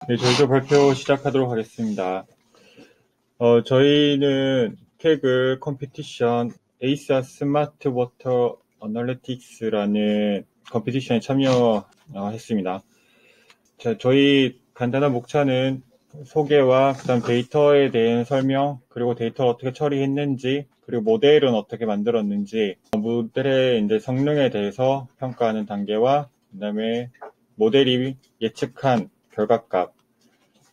네, 저희도 발표 시작하도록 하겠습니다. 저희는 케글 컴피티션 에이사 스마트 워터 어널리틱스라는 컴피티션에 참여했습니다. 저희 간단한 목차는 소개와 그다음 데이터에 대한 설명, 그리고 데이터를 어떻게 처리했는지, 그리고 모델은 어떻게 만들었는지, 모델의 이제 성능에 대해서 평가하는 단계와 그다음에 모델이 예측한 결과값,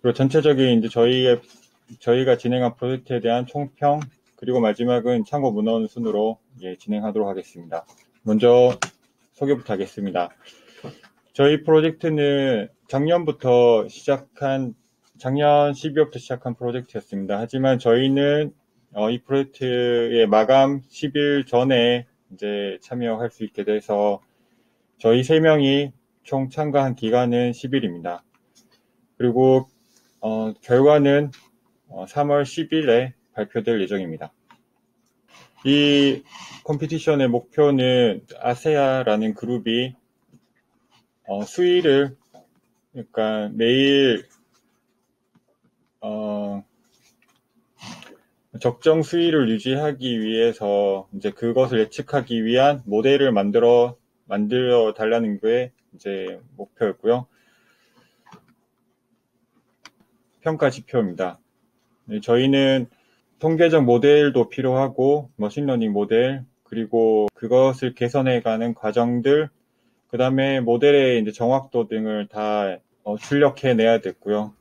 그리고 전체적인 이제 저희가 진행한 프로젝트에 대한 총평, 그리고 마지막은 참고 문헌 순으로 진행하도록 하겠습니다. 먼저 소개부터 하겠습니다. 저희 프로젝트는 작년 12월부터 시작한 프로젝트였습니다. 하지만 저희는 이 프로젝트의 마감 10일 전에 이제 참여할 수 있게 돼서 저희 3명이 총 참가한 기간은 10일입니다. 그리고 결과는 3월 10일에 발표될 예정입니다. 이 컴피티션의 목표는 아세아라는 그룹이 수위를, 그러니까 매일 적정 수위를 유지하기 위해서 이제 그것을 예측하기 위한 모델을 만들어 달라는 게 이제 목표였고요. 평가 지표입니다. 저희는 통계적 모델도 필요하고 머신러닝 모델, 그리고 그것을 개선해가는 과정들, 그 다음에 모델의 이제 정확도 등을 다 출력해내야 됐고요.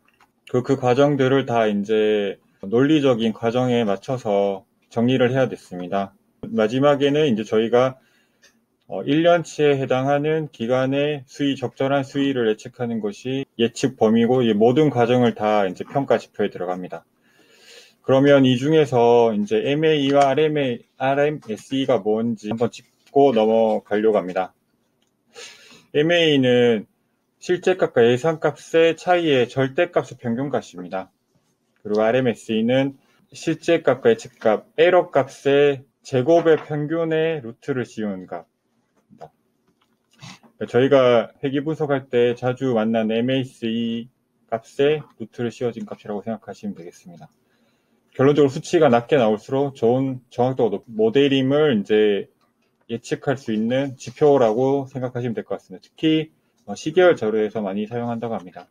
그 과정들을 다 이제 논리적인 과정에 맞춰서 정리를 해야 됐습니다. 마지막에는 이제 저희가 1년치에 해당하는 기간의 적절한 수위를 예측하는 것이 예측 범위고, 모든 과정을 다 이제 평가 지표에 들어갑니다. 그러면 이 중에서 이제 MAE와 RMSE가 뭔지 한번 짚고 넘어가려고 합니다. MAE는 실제값과 예상값의 차이의 절대값의 평균값입니다. 그리고 RMSE는 실제값과 예측값, 에러값의 제곱의 평균의 루트를 씌우는 값입니다. 저희가 회귀 분석할 때 자주 만난 MACE 값의 루트를 씌워진 값이라고 생각하시면 되겠습니다. 결론적으로 수치가 낮게 나올수록 좋은 정확도가 높은 모델임을 이제 예측할 수 있는 지표라고 생각하시면 될 것 같습니다. 특히 시계열 자료에서 많이 사용한다고 합니다.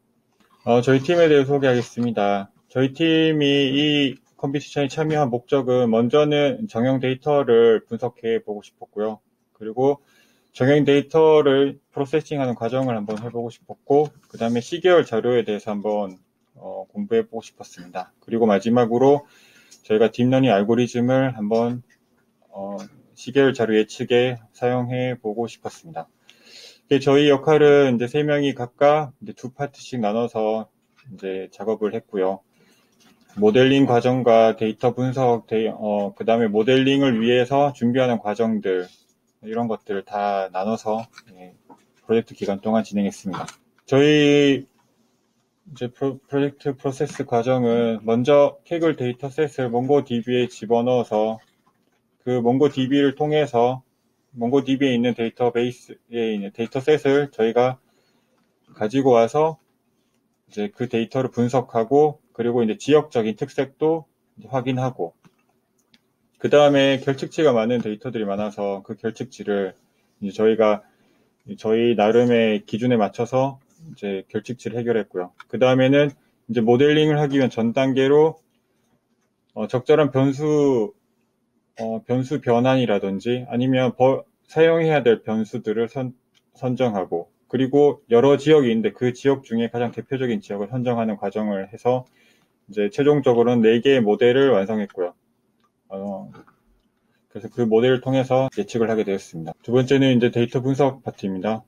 저희 팀에 대해 소개하겠습니다. 저희 팀이 이 컴피티션에 참여한 목적은 먼저는 정형 데이터를 분석해 보고 싶었고요. 그리고 정형 데이터를 프로세싱하는 과정을 한번 해보고 싶었고, 그 다음에 시계열 자료에 대해서 한번 공부해 보고 싶었습니다. 그리고 마지막으로 저희가 딥러닝 알고리즘을 한번 시계열 자료 예측에 사용해 보고 싶었습니다. 저희 역할은 이제 3명이 각각 이제 2파트씩 나눠서 이제 작업을 했고요. 모델링 과정과 데이터 분석, 그 다음에 모델링을 위해서 준비하는 과정들, 이런 것들을 다 나눠서 프로젝트 기간 동안 진행했습니다. 저희 이제 프로젝트 프로세스 과정은 먼저 케글 데이터셋을 몽고DB에 집어넣어서 그 몽고DB를 통해서 몽고DB에 있는 데이터베이스에 있는 데이터셋을 저희가 가지고 와서 이제 그 데이터를 분석하고, 그리고 이제 지역적인 특색도 확인하고, 그 다음에 결측치가 많은 데이터들이 많아서 그 결측치를 이제 저희가 저희 나름의 기준에 맞춰서 이제 결측치를 해결했고요. 그 다음에는 이제 모델링을 하기 위한 전 단계로 적절한 변수 변환이라든지 아니면 사용해야 될 변수들을 선정하고, 그리고 여러 지역이 있는데 그 지역 중에 가장 대표적인 지역을 선정하는 과정을 해서 이제 최종적으로는 4개의 모델을 완성했고요. 그래서 그 모델을 통해서 예측을 하게 되었습니다. 두 번째는 이제 데이터 분석 파트입니다.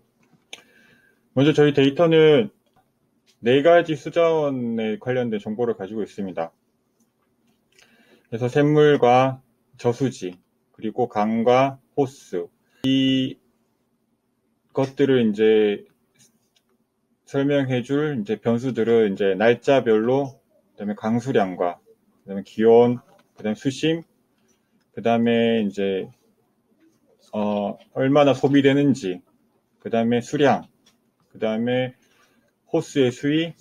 먼저 저희 데이터는 4가지 수자원에 관련된 정보를 가지고 있습니다. 그래서 샘물과 저수지, 그리고 강과 호수, 이 것들을 이제 설명해줄 이제 변수들은 이제 날짜별로, 그다음에 강수량과, 그다음에 기온, 그다음에 수심, 그다음에 이제 얼마나 소비되는지, 그다음에 수량, 그다음에 호수의 수위,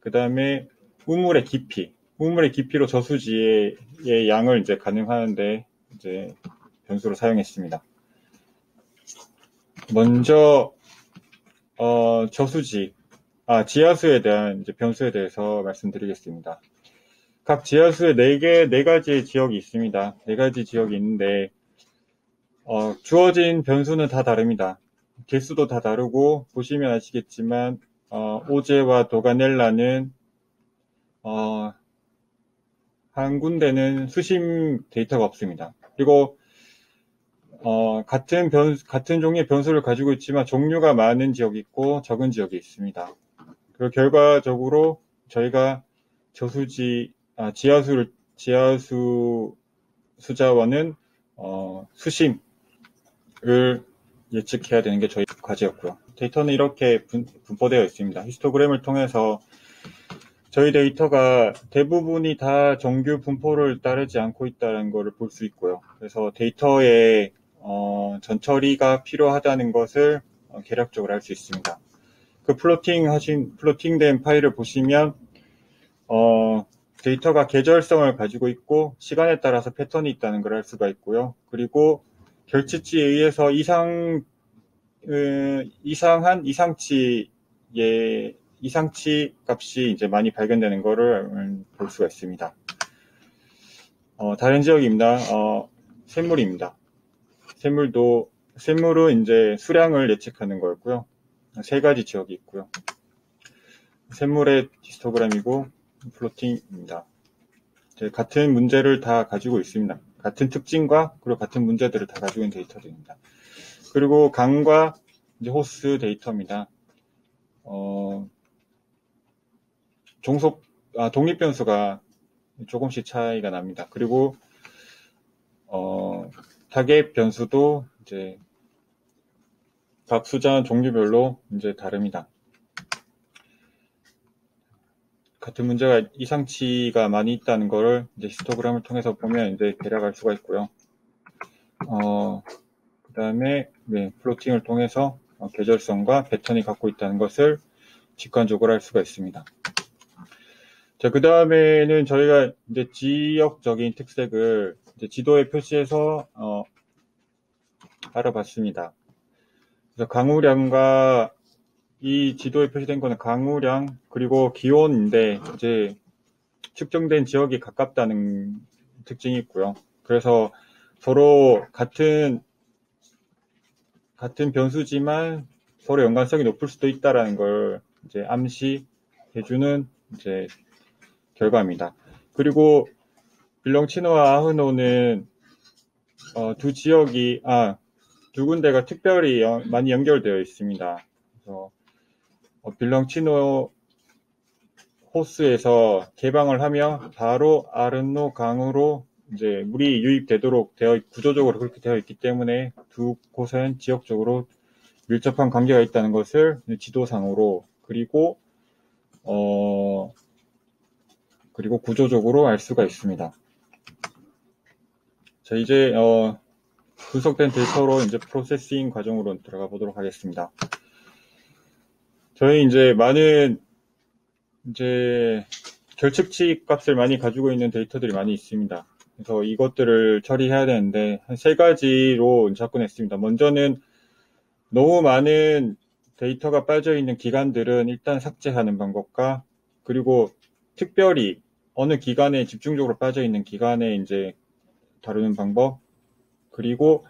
그 다음에 우물의 깊이로 저수지의 양을 이제 가능하는데 이제 변수로 사용했습니다. 먼저 지하수에 대한 이제 변수에 대해서 말씀드리겠습니다. 각 지하수에 네 가지의 지역이 있습니다. 네 가지 지역이 있는데 주어진 변수는 다 다릅니다. 개수도 다 다르고 보시면 아시겠지만 오제와 도가넬라는 한 군데는 수심 데이터가 없습니다. 그리고 같은 종류의 변수를 가지고 있지만 종류가 많은 지역이 있고 적은 지역이 있습니다. 그리고 결과적으로 저희가 지하수 수자원은 수심을 예측해야 되는 게 저희 과제였고요. 데이터는 이렇게 분포되어 있습니다. 히스토그램을 통해서 저희 데이터가 대부분이 다 정규 분포를 따르지 않고 있다는 것을 볼 수 있고요. 그래서 데이터의 전처리가 필요하다는 것을 개략적으로 알 수 있습니다. 그 플로팅된 파일을 보시면 데이터가 계절성을 가지고 있고 시간에 따라서 패턴이 있다는 걸 알 수가 있고요. 그리고 결치치에 의해서 이상치 값이 이제 많이 발견되는 것을 볼 수가 있습니다. 다른 지역입니다. 샘물입니다. 샘물은 이제 수량을 예측하는 거였고요. 세 가지 지역이 있고요. 샘물의 히스토그램이고 플로팅입니다. 같은 문제를 다 가지고 있습니다. 같은 특징과 그리고 같은 문제들을 다 가지고 있는 데이터들입니다. 그리고 강과 이제 호스 데이터입니다. 독립 변수가 조금씩 차이가 납니다. 그리고 타겟 변수도 이제 각 수자원 종류별로 이제 다릅니다. 같은 문제가 이상치가 많이 있다는 것을 이제 히스토그램을 통해서 보면 이제 대략 알 수가 있고요. 그 다음에 플로팅을 통해서 계절성과 패턴이 갖고 있다는 것을 직관적으로 알 수가 있습니다. 자, 그 다음에는 저희가 이제 지역적인 특색을 이제 지도에 표시해서 알아봤습니다. 그래서 강우량과 이 지도에 표시된 거는 강우량 그리고 기온인데 이제 측정된 지역이 가깝다는 특징이 있고요. 그래서 서로 같은 변수지만 서로 연관성이 높을 수도 있다라는 걸 이제 암시해주는 이제 결과입니다. 그리고 빌렁치노와 아흐노는 두 군데가 특별히 많이 연결되어 있습니다. 그래서 빌렁치노 호스에서 개방을 하면 바로 아른노 강으로 이제 물이 유입되도록 구조적으로 그렇게 되어 있기 때문에 두 곳은 지역적으로 밀접한 관계가 있다는 것을 지도상으로 그리고 구조적으로 알 수가 있습니다. 자, 이제 분석된 데이터로 이제 프로세싱 과정으로 들어가 보도록 하겠습니다. 저희 이제 많은 결측치 값을 많이 가지고 있는 데이터들이 많이 있습니다. 그래서 이것들을 처리해야 되는데 한 세 가지로 접근했습니다. 먼저는 너무 많은 데이터가 빠져 있는 기간들은 일단 삭제하는 방법과 그리고 특별히 어느 기간에 집중적으로 빠져 있는 기간에 이제 다루는 방법 그리고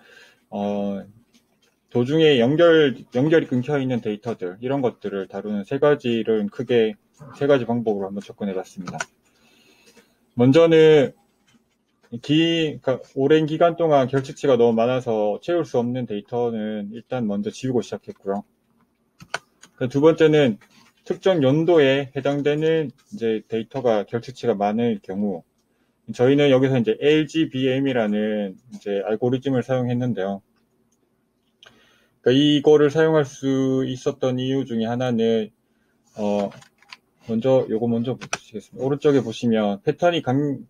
도중에 연결이 끊겨 있는 데이터들 이런 것들을 다루는 세 가지 방법으로 한번 접근해 봤습니다. 먼저는 오랜 기간 동안 결측치가 너무 많아서 채울 수 없는 데이터는 일단 먼저 지우고 시작했고요. 두 번째는 특정 연도에 해당되는 이제 데이터가 결측치가 많을 경우 저희는 여기서 이제 LGBM이라는 이제 알고리즘을 사용했는데요. 그러니까 이거를 사용할 수 있었던 이유 중에 하나는 요거 먼저 보시겠습니다. 오른쪽에 보시면 패턴이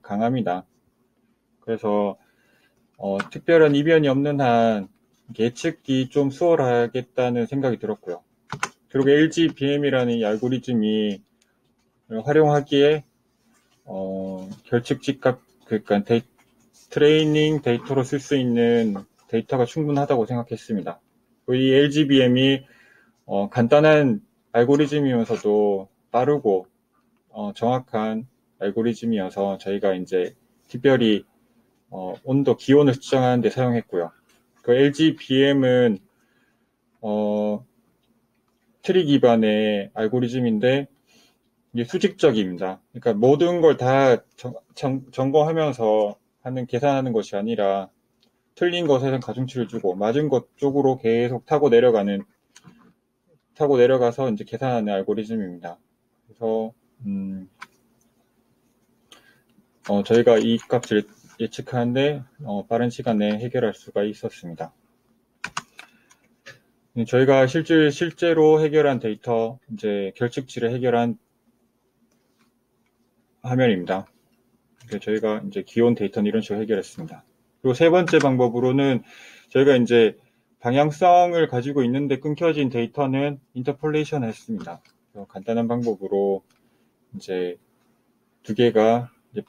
강합니다. 그래서 특별한 이변이 없는 한 예측이 좀 수월하겠다는 생각이 들었고요. 그리고 LGBM이라는 이 알고리즘이 활용하기에 결측 집값, 그러니까 트레이닝 데이터로 쓸 수 있는 데이터가 충분하다고 생각했습니다. 이 LGBM이 간단한 알고리즘이면서도 빠르고 정확한 알고리즘이어서 저희가 이제 특별히 온도, 기온을 측정하는 데 사용했고요. 그 LGBM은 트리 기반의 알고리즘인데 이게 수직적입니다. 그러니까 모든 걸 다 점검하면서 하는 계산하는 것이 아니라 틀린 것에는 가중치를 주고 맞은 것 쪽으로 계속 타고 내려가서 이제 계산하는 알고리즘입니다. 그래서 저희가 이 값을 예측하는데 빠른 시간에 해결할 수가 있었습니다. 저희가 실제로 해결한 데이터, 이제 결측치를 해결한 화면입니다. 저희가 이제 기온 데이터는 이런 식으로 해결했습니다. 그리고 세 번째 방법으로는 저희가 이제 방향성을 가지고 있는데 끊겨진 데이터는 인터폴레이션 했습니다. 간단한 방법으로 이제 두 개가 이제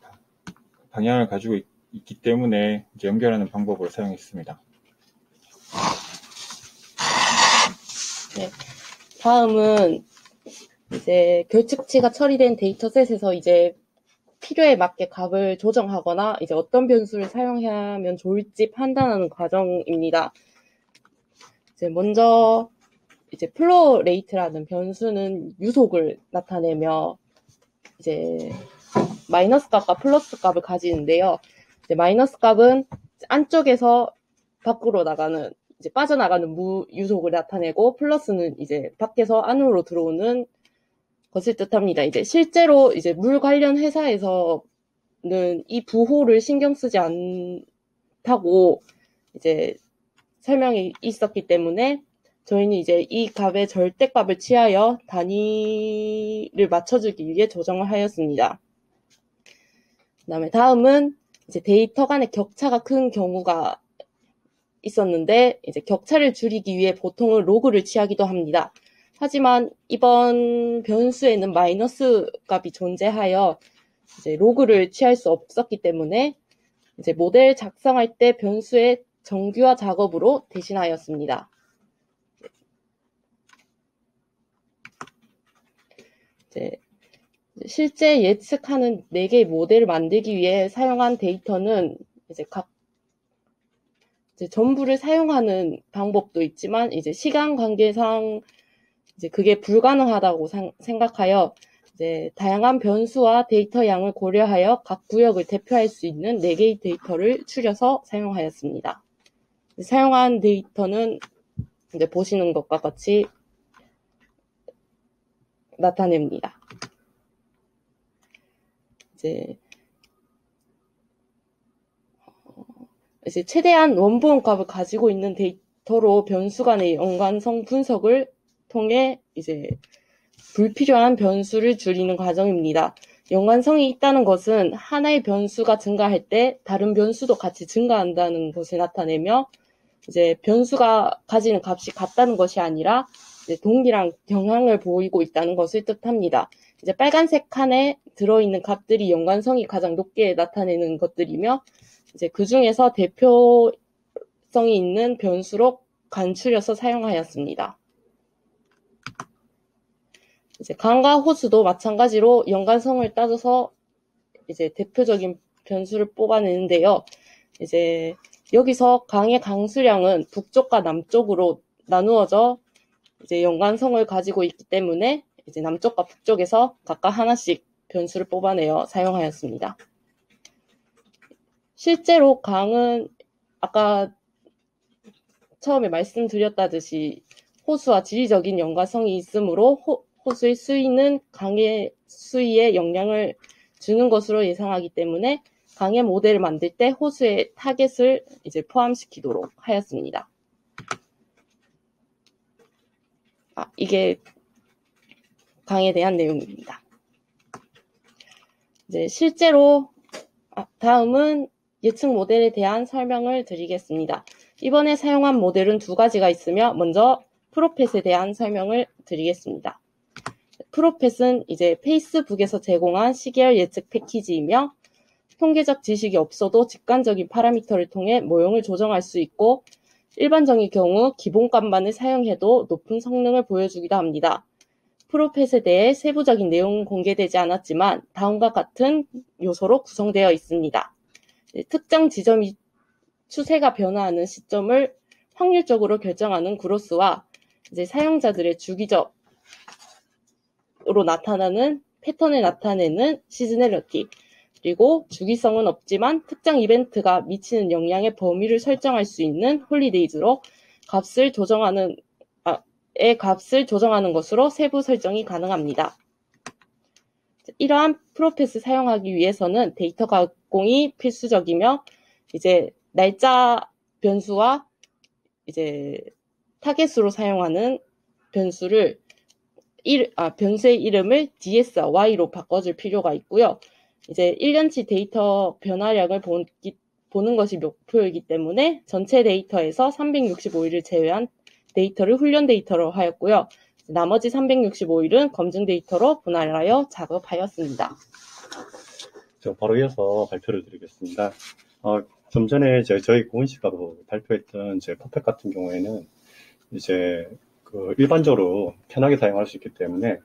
방향을 가지고 있기 때문에 이제 연결하는 방법을 사용했습니다. 네. 다음은 이제 결측치가 처리된 데이터셋에서 이제 필요에 맞게 값을 조정하거나 이제 어떤 변수를 사용하면 좋을지 판단하는 과정입니다. 이제 먼저 이제 플로우 레이트라는 변수는 유속을 나타내며 이제 마이너스 값과 플러스 값을 가지는데요. 이제 마이너스 값은 안쪽에서 밖으로 나가는 이제 빠져나가는 유속을 나타내고 플러스는 이제 밖에서 안으로 들어오는 것을 뜻합니다. 이제 실제로 이제 물 관련 회사에서는 이 부호를 신경 쓰지 않다고 이제 설명이 있었기 때문에 저희는 이제 이 값의 절대값을 취하여 단위를 맞춰주기 위해 조정을 하였습니다. 그다음에 다음은 이제 데이터 간의 격차가 큰 경우가 있었는데 이제 격차를 줄이기 위해 보통은 로그를 취하기도 합니다. 하지만 이번 변수에는 마이너스 값이 존재하여 이제 로그를 취할 수 없었기 때문에 이제 모델 작성할 때 변수의 정규화 작업으로 대신하였습니다. 이제 실제 예측하는 4개의 모델을 만들기 위해 사용한 데이터는 이제 전부를 사용하는 방법도 있지만 이제 시간 관계상 이제 그게 불가능하다고 생각하여 이제 다양한 변수와 데이터 양을 고려하여 각 구역을 대표할 수 있는 4개의 데이터를 추려서 사용하였습니다. 사용한 데이터는 이제 보시는 것과 같이 나타냅니다. 이제 최대한 원본 값을 가지고 있는 데이터로 변수 간의 연관성 분석을 통해 이제 불필요한 변수를 줄이는 과정입니다. 연관성이 있다는 것은 하나의 변수가 증가할 때 다른 변수도 같이 증가한다는 것을 나타내며 이제 변수가 가지는 값이 같다는 것이 아니라 이제 동일한 경향을 보이고 있다는 것을 뜻합니다. 이제 빨간색 칸에 들어있는 값들이 연관성이 가장 높게 나타내는 것들이며 이제 그 중에서 대표성이 있는 변수로 간추려서 사용하였습니다. 이제 강과 호수도 마찬가지로 연관성을 따져서 이제 대표적인 변수를 뽑아내는데요. 이제 여기서 강의 강수량은 북쪽과 남쪽으로 나누어져 이제 연관성을 가지고 있기 때문에 이제 남쪽과 북쪽에서 각각 하나씩 변수를 뽑아내어 사용하였습니다. 실제로 강은 아까 처음에 말씀드렸다듯이 호수와 지리적인 연관성이 있으므로 호수의 수위는 강의 수위에 영향을 주는 것으로 예상하기 때문에 강의 모델을 만들 때 호수의 타겟을 이제 포함시키도록 하였습니다. 이게 강에 대한 내용입니다. 이제 실제로 다음은 예측 모델에 대한 설명을 드리겠습니다. 이번에 사용한 모델은 2가지가 있으며 먼저 프로펫에 대한 설명을 드리겠습니다. 프로펫은 이제 페이스북에서 제공한 시계열 예측 패키지이며 통계적 지식이 없어도 직관적인 파라미터를 통해 모형을 조정할 수 있고 일반적인 경우 기본값만을 사용해도 높은 성능을 보여주기도 합니다. 프로펫에 대해 세부적인 내용은 공개되지 않았지만 다음과 같은 요소로 구성되어 있습니다. 특정 지점이 추세가 변화하는 시점을 확률적으로 결정하는 그로스와 이제 사용자들의 주기적으로 나타나는 패턴을 나타내는 시즈널리티, 그리고 주기성은 없지만 특정 이벤트가 미치는 영향의 범위를 설정할 수 있는 홀리데이즈로 값을 조정하는 것으로 세부 설정이 가능합니다. 이러한 프로펫을 사용하기 위해서는 데이터 가공이 필수적이며 이제 날짜 변수와 이제 타겟으로 사용하는 변수의 이름을 DS와 Y로 바꿔줄 필요가 있고요. 이제 1년치 데이터 변화량을 보는 것이 목표이기 때문에 전체 데이터에서 365일을 제외한 데이터를 훈련 데이터로 하였고요. 나머지 365일은 검증 데이터로 분할하여 작업하였습니다. 바로 이어서 발표를 드리겠습니다. 좀 전에 저희 고은씨가도 발표했던 퍼펫 같은 경우에는 이제 일반적으로 편하게 사용할 수 있기 때문에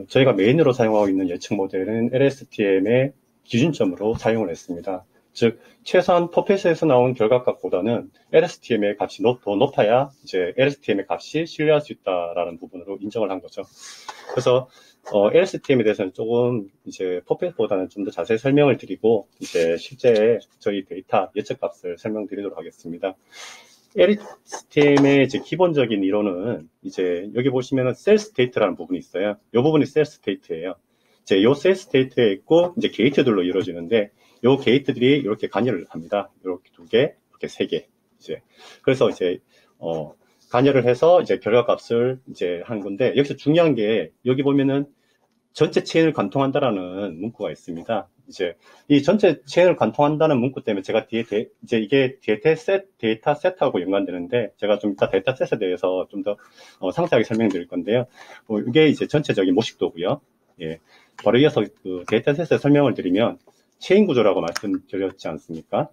저희가 메인으로 사용하고 있는 예측 모델은 LSTM의 기준점으로 사용을 했습니다. 즉 최소한 퍼펫에서 나온 결과값보다는 LSTM의 값이 더 높아야 이제 LSTM의 값이 신뢰할 수 있다라는 부분으로 인정을 한 거죠. 그래서 LSTM에 대해서는 조금 이제 퍼펫보다는 좀 더 자세히 설명을 드리고 이제 실제 저희 데이터 예측값을 설명드리도록 하겠습니다. LSTM의 이제 기본적인 이론은 이제 여기 보시면은 셀 스테이트라는 부분이 있어요. 이 부분이 셀 스테이트예요. 이제 요 셀 스테이트에 있고 이제 게이트들로 이루어지는데 요 게이트들이 이렇게 관여를 합니다. 이렇게 2개, 이렇게 3개. 이제 그래서 이제 관여를 해서 이제 결과값을 이제 하는 건데 여기서 중요한 게 여기 보면은 전체 체인을 관통한다라는 문구가 있습니다. 이제 이 전체 체인을 관통한다는 문구 때문에 제가 뒤에 이제 이게 데이터 셋하고 연관되는데 제가 좀 이따 데이터 셋에 대해서 좀 더 상세하게 설명드릴 건데요. 이게 이제 전체적인 모식도고요. 예. 바로 이어서 데이터 셋의 설명을 드리면 체인 구조라고 말씀드렸지 않습니까?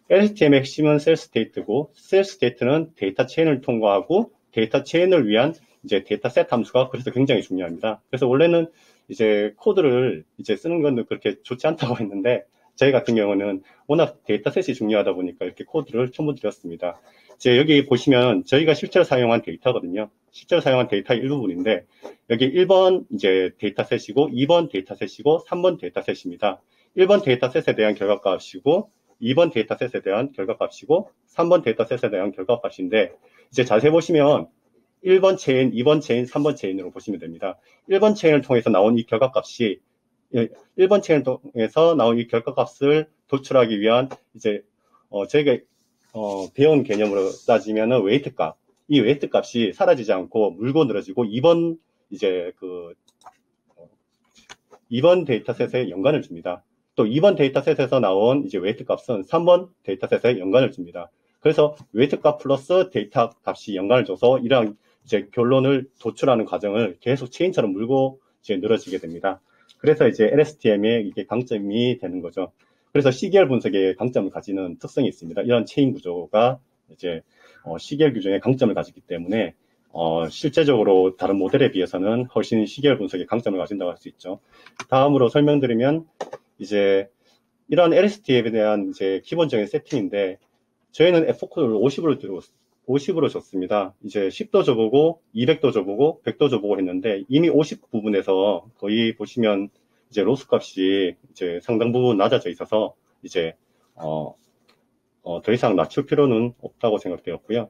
LSTM의 핵심은 셀 스테이트고 셀 스테이트는 데이터 체인을 통과하고 데이터 체인을 위한 이제 데이터 셋 함수가 그래서 굉장히 중요합니다. 그래서 원래는 이제 코드를 이제 쓰는 건 그렇게 좋지 않다고 했는데 저희 같은 경우는 워낙 데이터 셋이 중요하다 보니까 이렇게 코드를 첨부드렸습니다. 이제 여기 보시면 저희가 실제로 사용한 데이터거든요. 실제로 사용한 데이터의 일부분인데 여기 1번 이제 데이터 셋이고 2번 데이터 셋이고 3번 데이터 셋입니다. 1번 데이터 셋에 대한 결과값이고 2번 데이터 셋에 대한 결과값이고 3번 데이터 셋에 대한 결과값인데 이제 자세히 보시면 1번 체인, 2번 체인, 3번 체인으로 보시면 됩니다. 1번 체인을 통해서 나온 이 결과값이 1번 체인을 통해서 나온 이 결과값을 도출하기 위한 이제 저희가 배운 개념으로 따지면은 웨이트 값. 이 웨이트 값이 사라지지 않고 물고 늘어지고 2번 이제 2번 데이터셋에 연관을 줍니다. 또 2번 데이터셋에서 나온 이제 웨이트 값은 3번 데이터셋에 연관을 줍니다. 그래서 웨이트 값 플러스 데이터 값이 연관을 줘서 이러한 이제 결론을 도출하는 과정을 계속 체인처럼 물고 이제 늘어지게 됩니다. 그래서 이제 LSTM의 이게 강점이 되는 거죠. 그래서 시계열 분석의 강점을 가지는 특성이 있습니다. 이런 체인 구조가 이제 시계열 규정의 강점을 가지기 때문에 실제적으로 다른 모델에 비해서는 훨씬 시계열 분석의 강점을 가진다고 할 수 있죠. 다음으로 설명드리면 이제 이런 LSTM에 대한 이제 기본적인 세팅인데 저희는 F코드를 50으로 줬습니다. 이제 10도 줘보고 200도 줘보고 100도 줘보고 했는데 이미 50 부분에서 거의 보시면 이제 로스 값이 이제 상당 부분 낮아져 있어서 이제 더 이상 낮출 필요는 없다고 생각되었고요.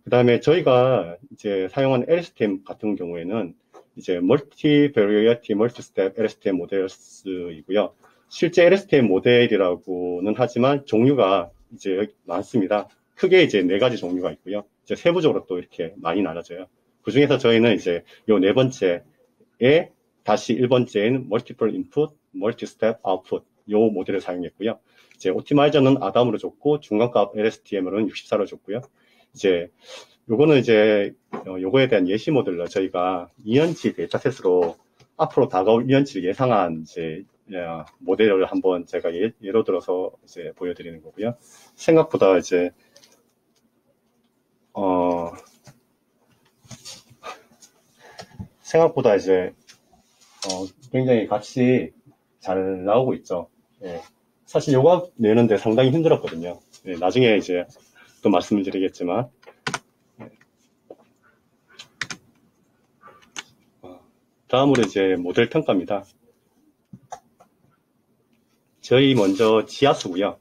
그 다음에 저희가 이제 사용한 LSTM 같은 경우에는 이제 멀티베리어티 멀티스텝 LSTM 모델이고요. 실제 LSTM 모델이라고는 하지만 종류가 이제 많습니다. 크게 이제 4가지 종류가 있고요. 이제 세부적으로 또 이렇게 많이 나눠져요. 그 중에서 저희는 이제 요 4번째에 다시 1번째인 Multiple Input, Multi-Step Output 요 모델을 사용했고요. 이제 옵티마이저는 아담으로 줬고 중간값 LSTM으로는 64로 줬고요. 이제 요거는 이제 요거에 대한 예시 모델로 저희가 2년치 데이터셋으로 앞으로 다가올 2년치를 예상한 이제 모델을 한번 제가 예로 들어서 이제 보여드리는 거고요. 생각보다 이제 굉장히 값이 잘 나오고 있죠. 예. 사실 요거 내는데 상당히 힘들었거든요. 예, 나중에 이제 또 말씀을 드리겠지만. 다음으로 이제 모델 평가입니다. 저희 먼저 지하수고요.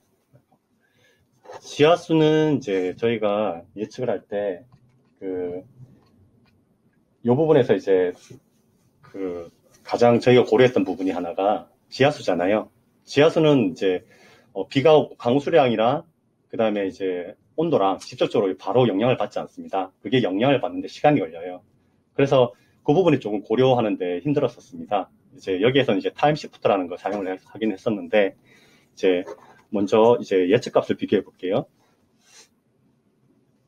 지하수는 이제 저희가 예측을 할 때 요 부분에서 이제 가장 저희가 고려했던 부분이 하나가 지하수잖아요. 지하수는 이제 비가 오고 강수량이나 그 다음에 이제 온도랑 직접적으로 바로 영향을 받지 않습니다. 그게 영향을 받는데 시간이 걸려요. 그래서 그 부분이 조금 고려하는데 힘들었었습니다. 이제 여기에서는 이제 타임 시프트라는 걸 사용을 하긴 했었는데, 이제 먼저 이제 예측값을 비교해 볼게요.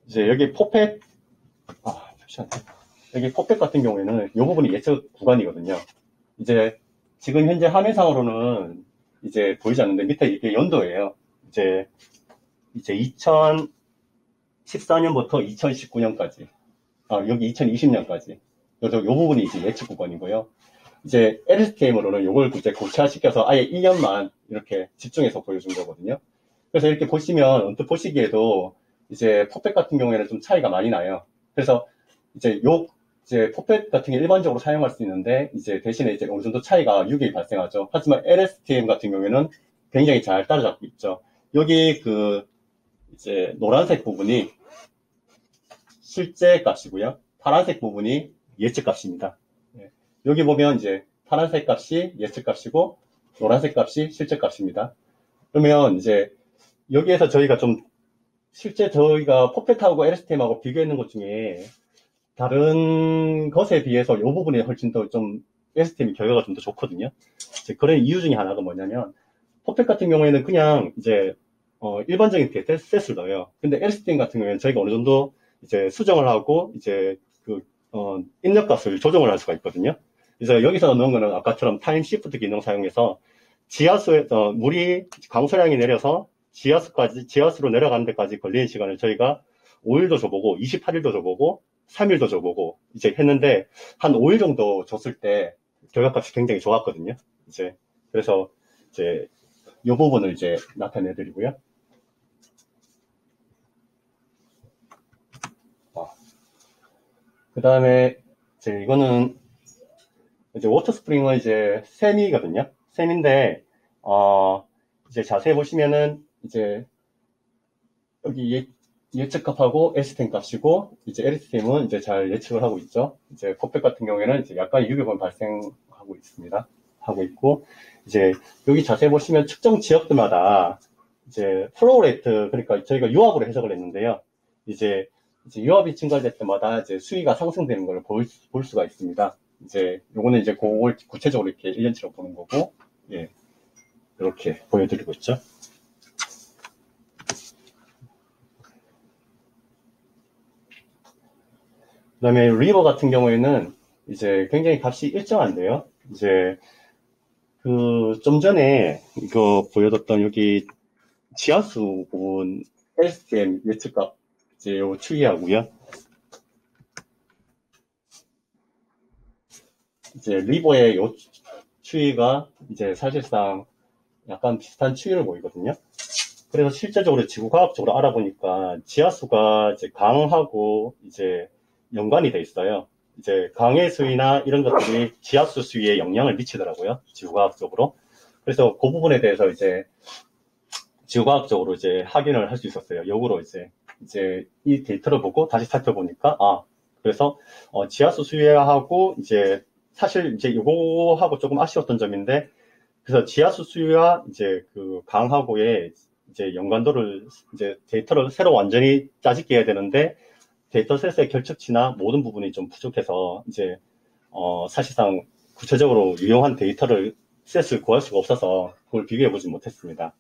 이제 여기 포펫, 여기 포펫 같은 경우에는 이 부분이 예측 구간이거든요. 이제 지금 현재 화면상으로는 이제 보이지 않는데 밑에 이게 연도예요. 이제 2014년부터 2019년까지, 여기 2020년까지. 그래서 이 부분이 이제 예측 구간이고요. 이제 LSTM으로는 이걸 이제 고차시켜서 아예 1년만 이렇게 집중해서 보여준 거거든요. 그래서 이렇게 보시면 언뜻 보시기에도 이제 포펫 같은 경우에는 좀 차이가 많이 나요. 그래서 이제 포펫 같은 게 일반적으로 사용할 수 있는데 이제 대신에 이제 어느 정도 차이가 유격이 발생하죠. 하지만 LSTM 같은 경우에는 굉장히 잘 따라잡고 있죠. 여기 이제 노란색 부분이 실제 값이고요. 파란색 부분이 예측 값입니다. 여기 보면 이제 파란색 값이 예측 값이고 노란색 값이 실제 값입니다. 그러면 이제 여기에서 저희가 실제 저희가 포펫하고 LSTM하고 비교했는 것 중에 다른 것에 비해서 이 부분이 훨씬 더 LSTM 결과가 좀 더 좋거든요. 이제 그런 이유 중에 하나가 뭐냐면 포펫 같은 경우에는 그냥 이제 일반적인 데이터셋을 넣어요. 근데 LSTM 같은 경우에는 저희가 어느 정도 이제 수정을 하고 이제 입력값을 조정을 할 수가 있거든요. 그래서 여기서 넣은 거는 아까처럼 타임 시프트 기능 사용해서 지하수에서 물이 강수량이 내려서 지하수로 내려가는 데까지 걸리는 시간을 저희가 5일도 줘보고 28일도 줘보고 3일도 줘보고 이제 했는데 한 5일 정도 줬을 때 결과값이 굉장히 좋았거든요. 그래서 이제 이 부분을 이제 나타내 드리고요. 그 다음에 이제 이거는 이제 워터 스프링은 이제 셈이거든요. 셈인데 이제 자세히 보시면은 이제 여기 예측값하고 LSTM 값이고 이제 LSTM은 이제 잘 예측을 하고 있죠. 이제 포펫 같은 경우에는 이제 약간 유격은 발생하고 있습니다. 하고 있고 이제 여기 자세히 보시면 측정 지역들마다 이제 플로우 레이트, 그러니까 저희가 유압으로 해석을 했는데요. 이제 유압이 증가될 때마다 이제 수위가 상승되는 걸 볼 수가 있습니다. 이제 요거는 이제 그걸 구체적으로 이렇게 1년치로 보는 거고, 예, 이렇게 보여드리고 있죠. 그 다음에 리버 같은 경우에는 이제 굉장히 값이 일정한데요. 이제 좀 전에 이거 보여줬던 여기 지하수 부분 LSTM 예측값 이제 요 추이하고요. 이제 리버의 요 추이가 이제 사실상 약간 비슷한 추이를 보이거든요. 그래서 실제적으로 지구과학적으로 알아보니까 지하수가 이제 강하고 이제 연관이 돼 있어요. 이제 강의 수위나 이런 것들이 지하수 수위에 영향을 미치더라고요. 지구과학적으로. 그래서 그 부분에 대해서 이제 지구과학적으로 이제 확인을 할 수 있었어요. 역으로 이제 이 데이터를 보고 다시 살펴보니까 그래서 지하수 수위하고 이제 사실 이제 요거하고 조금 아쉬웠던 점인데, 그래서 지하수 수위와 이제 강하고의 이제 연관도를 이제 데이터를 새로 완전히 짜집게 해야 되는데 데이터셋의 결측치나 모든 부분이 좀 부족해서 이제 사실상 구체적으로 유용한 셋을 구할 수가 없어서 그걸 비교해 보지 못했습니다.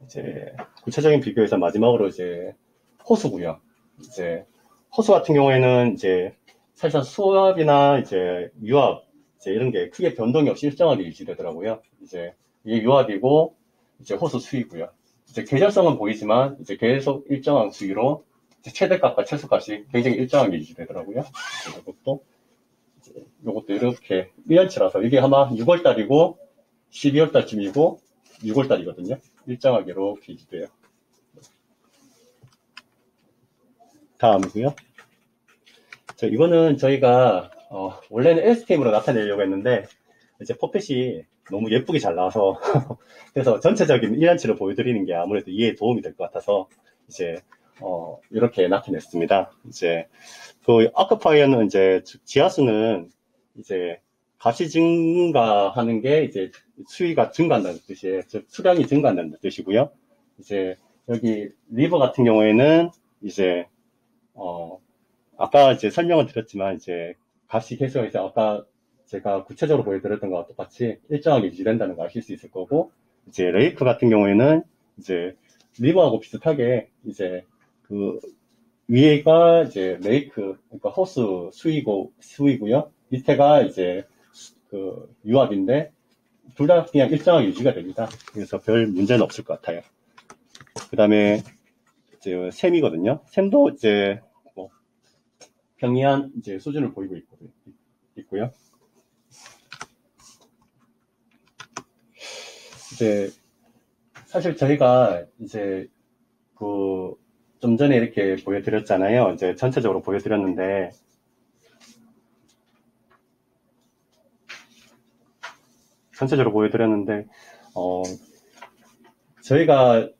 이제 구체적인 비교에서 마지막으로 이제 호수고요. 이제 호수 같은 경우에는 이제 사실상 수압이나 이제 유압 이제 이런 게 크게 변동이 없이 일정하게 유지되더라고요. 이제 이게 유압이고 이제 호수 수위고요. 이제 계절성은 보이지만 이제 계속 일정한 수위로 이제 최대값과 최소값이 굉장히 일정하게 유지되더라고요. 이것도 이렇게 1년치라서 이게 아마 6월달이고 12월달쯤이고 6월달이거든요. 일정하게 이렇게 유지돼요. 다음이고요. 이거는 저희가 원래는 STM으로 나타내려고 했는데 이제 퍼펫이 너무 예쁘게 잘 나와서 그래서 전체적인 1년치를 보여드리는 게 아무래도 이해에 도움이 될 것 같아서 이제 이렇게 나타냈습니다. 이제 그 아크파이어는 이제 지하수는 이제 값이 증가하는 게 이제 수위가 증가한다는 뜻이에요. 즉 수량이 증가한다는 뜻이고요. 이제 여기 리버 같은 경우에는 이제 아까 이제 설명을 드렸지만 이제 값이 계속 이제 아까 제가 구체적으로 보여드렸던 것과 똑같이 일정하게 유지된다는 걸 아실 수 있을 거고, 이제 레이크 같은 경우에는 이제 리버하고 비슷하게 이제 그 위에가 이제 레이크, 그러니까 호수 수위고요. 밑에가 이제 그 유압인데 둘 다 그냥 일정하게 유지가 됩니다. 그래서 별 문제는 없을 것 같아요. 그 다음에 이제 샘이거든요. 샘도 이제 뭐 평이한 이제 수준을 보이고 있고요. 이제 사실 저희가 이제 그 좀 전에 이렇게 보여드렸잖아요. 이제 전체적으로 보여드렸는데 저희가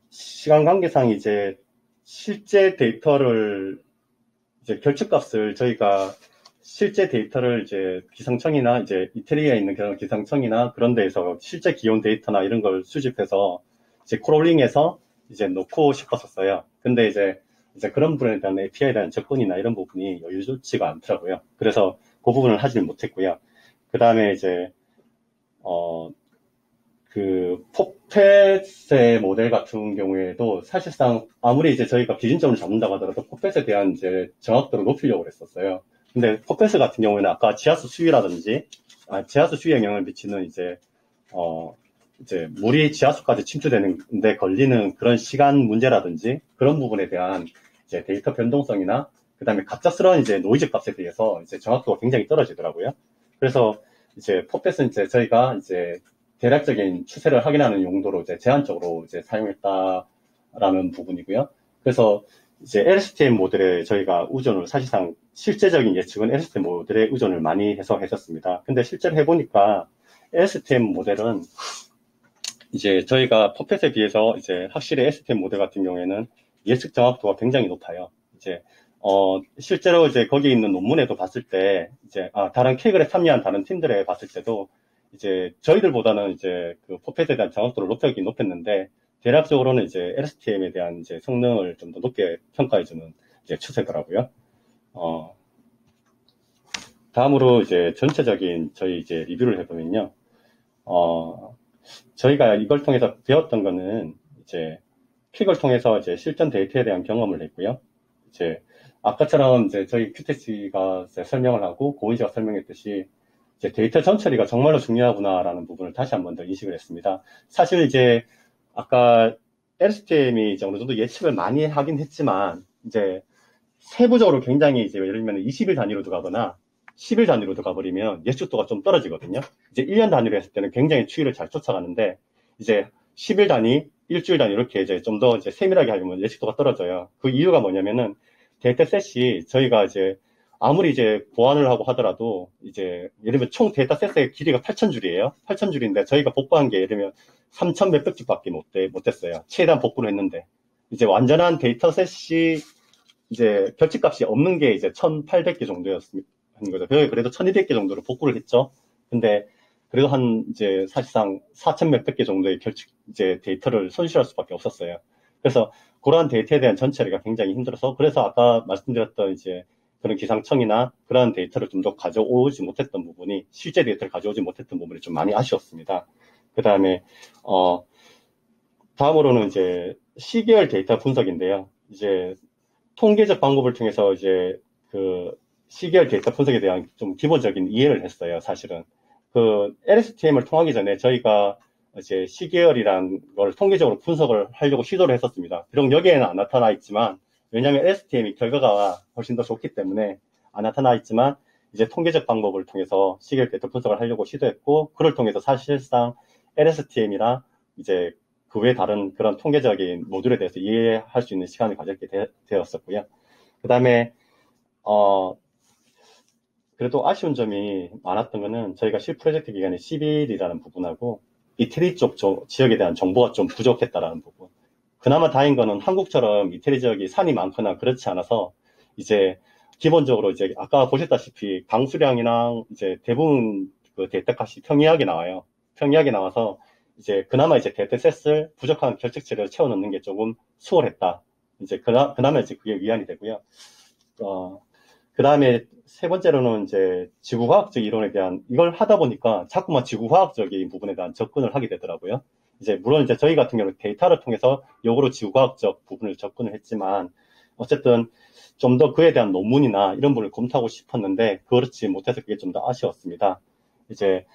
시간 관계상 이제 실제 데이터를 이제 결측값을 저희가 실제 데이터를 이제 기상청이나 이제 이태리에 있는 그런 기상청이나 그런 데에서 실제 기온 데이터나 이런 걸 수집해서 이제 크롤링해서 이제 놓고 싶었었어요. 근데 이제 그런 부분에 대한 API에 대한 접근이나 이런 부분이 여유롭지가 않더라고요. 그래서 그 부분을 하지는 못했고요. 그 다음에 이제 그 포펫의 모델 같은 경우에도 사실상 아무리 이제 저희가 기준점을 잡는다고 하더라도 포펫에 대한 이제 정확도를 높이려고 했었어요. 근데 포펫 같은 경우에는 아까 지하수 수위라든지 지하수 수위에 영향을 미치는 이제 물이 지하수까지 침투되는데 걸리는 그런 시간 문제라든지 그런 부분에 대한 이제 데이터 변동성이나 그다음에 갑작스러운 이제 노이즈 값에 대해서 이제 정확도가 굉장히 떨어지더라고요. 그래서 이제 포펫은 이제 저희가 이제 대략적인 추세를 확인하는 용도로 이제 제한적으로 이제 사용했다라는 부분이고요. 그래서 이제 LSTM 모델에 저희가 의존을 사실상 실제적인 예측은 LSTM 모델에 의존을 많이 해서 했었습니다. 근데 실제로 해보니까 LSTM 모델은 이제 저희가 퍼펫에 비해서 이제 확실히 LSTM 모델 같은 경우에는 예측 정확도가 굉장히 높아요. 이제 실제로 이제 거기 있는 논문에도 봤을 때 이제 다른 K그랩 참여한 다른 팀들에 봤을 때도 이제 저희들보다는 이제 그 퍼펫에 대한 정확도를 높였는데 대략적으로는 이제 LSTM에 대한 이제 성능을 좀 더 높게 평가해주는 이제 추세더라고요. 다음으로 이제 전체적인 저희 이제 리뷰를 해보면요. 저희가 이걸 통해서 배웠던 거는 이제 퀵을 통해서 이제 실전 데이터에 대한 경험을 했고요. 이제 아까처럼 이제 저희 QTC가 설명을 하고 고은 씨가 설명했듯이 이제 데이터 전처리가 정말로 중요하구나라는 부분을 다시 한 번 더 인식을 했습니다. 사실 이제 아까 LSTM이 이제 어느 정도 예측을 많이 하긴 했지만 이제 세부적으로 굉장히 이제 예를 들면 20일 단위로도 가거나 10일 단위로도 가버리면 예측도가 좀 떨어지거든요. 이제 1년 단위로 했을 때는 굉장히 추이를 잘 쫓아가는데 이제 10일 단위, 일주일 단위 이렇게 이제 좀 더 이제 세밀하게 하면 예측도가 떨어져요. 그 이유가 뭐냐면은 데이터셋이 저희가 이제 아무리 이제 보완을 하고 하더라도 이제 예를 들면 총 데이터셋의 길이가 8,000줄이에요. 8,000줄인데 저희가 복구한 게 예를 들면 3,000 몇백 줄밖에 못됐어요. 최대한 복구를 했는데 이제 완전한 데이터셋이 이제 결집값이 없는 게 이제 1,800개 정도였습니다. 거죠. 그래도 1,200개 정도로 복구를 했죠. 근데 그래도 이제 사실상 4,000 몇백 개 정도의 이제 데이터를 손실할 수밖에 없었어요. 그래서 그러한 데이터에 대한 전처리가 굉장히 힘들어서 그래서 아까 말씀드렸던 이제 그런 기상청이나 그런 데이터를 좀 더 가져오지 못했던 부분이, 실제 데이터를 가져오지 못했던 부분이 좀 많이 아쉬웠습니다. 그 다음에, 다음으로는 이제 시계열 데이터 분석인데요. 이제 통계적 방법을 통해서 이제 그 시계열 데이터 분석에 대한 좀 기본적인 이해를 했어요, 사실은. 그 LSTM을 통하기 전에 저희가 이제 시계열이란 걸 통계적으로 분석을 하려고 시도를 했었습니다. 비록 여기에는 안 나타나 있지만, 왜냐하면 LSTM이 결과가 훨씬 더 좋기 때문에 안 나타나 있지만, 이제 통계적 방법을 통해서 시계열 데이터 분석을 하려고 시도했고, 그를 통해서 사실상 LSTM이나 이제 그 외 다른 그런 통계적인 모듈에 대해서 이해할 수 있는 시간을 가졌게 되었었고요. 그 다음에 그래도 아쉬운 점이 많았던 거는 저희가 실 프로젝트 기간이 10일이라는 부분하고 이태리 쪽 지역에 대한 정보가 좀 부족했다라는 부분. 그나마 다행인 거는 한국처럼 이태리 지역이 산이 많거나 그렇지 않아서 이제 기본적으로 이제 아까 보셨다시피 강수량이랑 이제 대부분 그 데이터값이 평이하게 나와요. 평이하게 나와서 이제 그나마 이제 데이터셋을 부족한 결측치를 채워넣는 게 조금 수월했다. 이제 그나마 이제 그게 위안이 되고요. 그 다음에 세 번째로는 이제 지구과학적 이론에 대한, 이걸 하다 보니까 자꾸만 지구과학적인 부분에 대한 접근을 하게 되더라고요. 이제 물론 이제 저희 같은 경우는 데이터를 통해서 역으로 지구과학적 부분을 접근을 했지만, 어쨌든 좀 더 그에 대한 논문이나 이런 부분을 검토하고 싶었는데 그렇지 못해서 그게 좀 더 아쉬웠습니다. 이제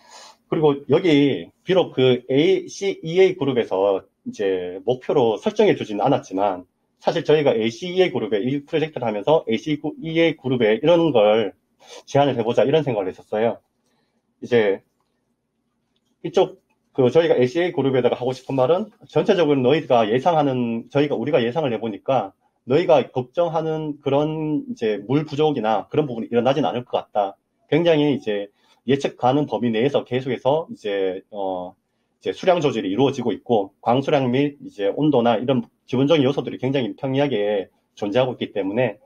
그리고 여기 비록 그 ACEA 그룹에서 이제 목표로 설정해 주지는 않았지만, 사실 저희가 ACEA 그룹에 이 프로젝트를 하면서 ACEA 그룹에 이런 걸 제안을 해보자 이런 생각을 했었어요. 이제 이쪽 저희가 ACEA 그룹에다가 하고 싶은 말은, 전체적으로 너희가 우리가 예상을 해보니까 너희가 걱정하는 그런 이제 물 부족이나 그런 부분이 일어나진 않을 것 같다. 굉장히 이제 예측 가능 범위 내에서 계속해서 이제 수량 조절이 이루어지고 있고, 광수량 및 이제 온도나 이런 기본적인 요소들이 굉장히 평이하게 존재하고 있기 때문에,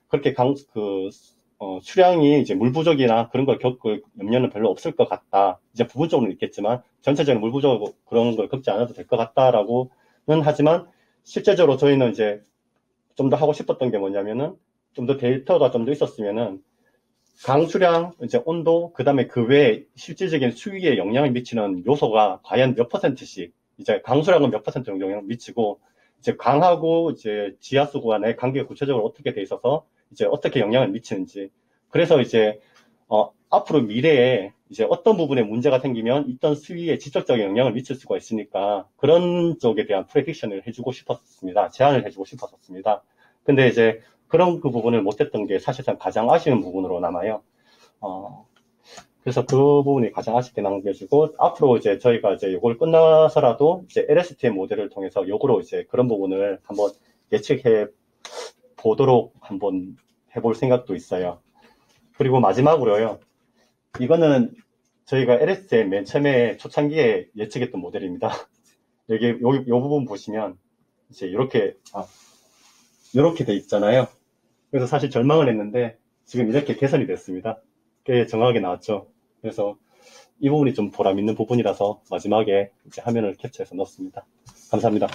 그렇게 수량이 이제 물 부족이나 그런 걸 겪을 염려는 별로 없을 것 같다. 이제 부분적으로는 있겠지만, 전체적인 물 부족 그런 걸 겪지 않아도 될 것 같다라고는 하지만, 실제적으로 저희는 이제 좀 더 하고 싶었던 게 뭐냐면은, 좀 더 데이터가 좀 더 있었으면은, 강수량, 이제 온도, 그 다음에 그 외에 실질적인 수위에 영향을 미치는 요소가 과연 몇 %씩, 이제 강수량은 몇 % 정도 영향을 미치고, 이제 강하고 이제 지하수 간의 관계가 구체적으로 어떻게 돼 있어서 이제 어떻게 영향을 미치는지. 그래서 이제, 앞으로 미래에 이제 어떤 부분에 문제가 생기면 있던 수위에 직접적인 영향을 미칠 수가 있으니까 그런 쪽에 대한 프레딕션을 해주고 싶었습니다. 제안을 해주고 싶었습니다. 근데 이제 그런 그 부분을 못했던 게 사실상 가장 아쉬운 부분으로 남아요. 그래서 그 부분이 가장 아쉽게 남겨지고, 앞으로 이제 저희가 이제 이걸 끝나서라도 이제 LSTM 모델을 통해서 역으로 이제 그런 부분을 한번 예측해 보도록 한번 해볼 생각도 있어요. 그리고 마지막으로요. 이거는 저희가 LSTM 맨 처음에 초창기에 예측했던 모델입니다. 요 부분 보시면 이제 이렇게 돼 있잖아요. 그래서 사실 절망을 했는데 지금 이렇게 개선이 됐습니다. 꽤 정확하게 나왔죠. 그래서 이 부분이 좀 보람 있는 부분이라서 마지막에 이제 화면을 캡처해서 넣었습니다. 감사합니다.